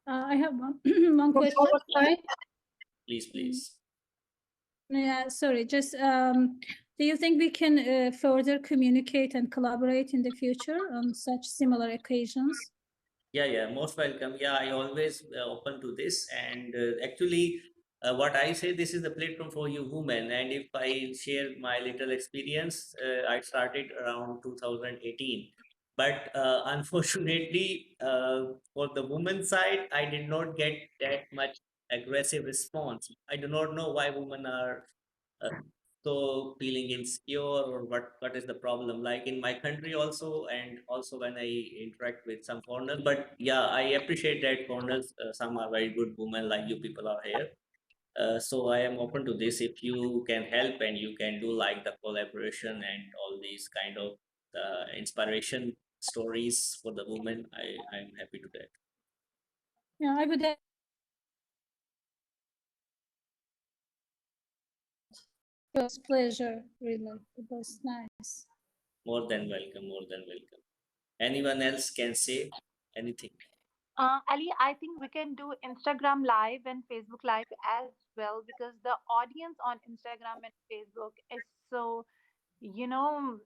I have one one From question. our side, Please, Mm, please. Yeah, sorry. Just do you think we can further communicate and collaborate in the future on such similar occasions? Yeah, yeah, most welcome. Yeah, I always open to this. And actually, what I say, this is the platform for you women. And if I share my little experience, I started around 2018. But unfortunately, for the woman side, I did not get that much aggressive response. I do not know why women are uh, so feeling insecure, or what is the problem, like in my country also, and also when I interact with some foreigners. But yeah, I appreciate that foreigners, some are very good women like you people are here. So I am open to this if you can help and you can do like the collaboration and all these kind of inspiration stories for the women. I'm happy to that. Yeah, I would it was pleasure, really. It was nice. More than welcome, more than welcome. Anyone else can say anything? Ali, I think we can do Instagram Live and Facebook Live as well, because the audience on Instagram and Facebook is so, you know,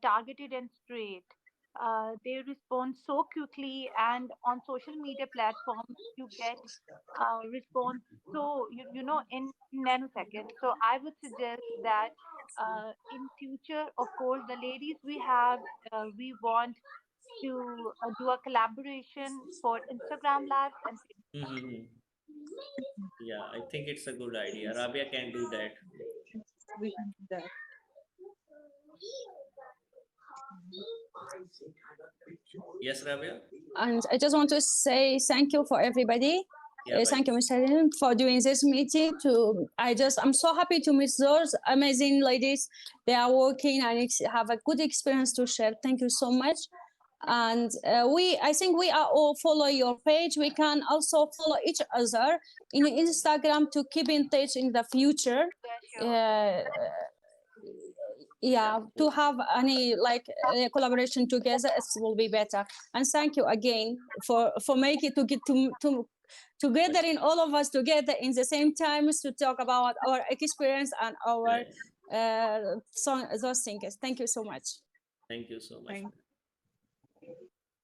targeted and straight. They respond so quickly, and on social media platforms, you get response so in nanoseconds. So I would suggest that in future, of course, the ladies we want to do a collaboration for Instagram Lives and Facebook Live. Mm-hmm. Yeah, I think it's a good idea. Rabia can do that. Yes, we can do that. Yes, Rabia? And I just want to say thank you for everybody. Yeah, Thank you, Mr. Lim, for doing this meeting. I'm so happy to meet those amazing ladies. They are working and have a good experience to share. Thank you so much. And I think we are all follow your page. We can also follow each other in Instagram to keep in touch in the future. Yeah, sure. Uh, yeah, to have any like collaboration together, it will be better. And thank you again for making to get to together in all of us together in the same times to talk about our experience and our yeah. those things. Thank you so much. Thank you so much. Thank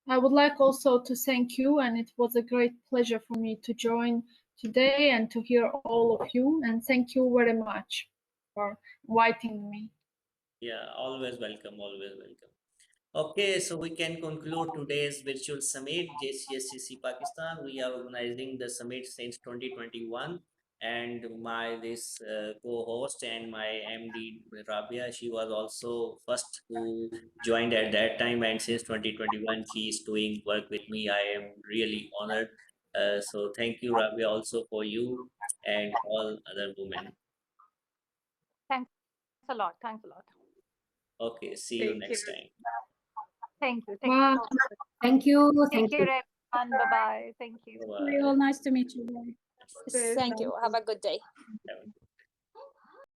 I would like also to thank you, and it was a great pleasure for me to join today and to hear all of you. And thank you very much for inviting me. Yeah, always welcome, always welcome. Okay, so we can conclude today's virtual summit, JCSCC Pakistan. We are organizing the summit since 2021, and my this co-host and my MD Rabia, she was also first who joined at that time, and since 2021 she is doing work with me. I am really honored. So thank you, Rabia, also for you and all other women. Thanks a lot. Thanks a lot. Okay, see you Take care. next time. Thank you. Thank you Bye. so much. Thank you. Take Thank care, you. everyone. Bye bye. Thank you. Bye Very bye. all nice to meet you. Bye. Stay Thank you. Have safe. a good day.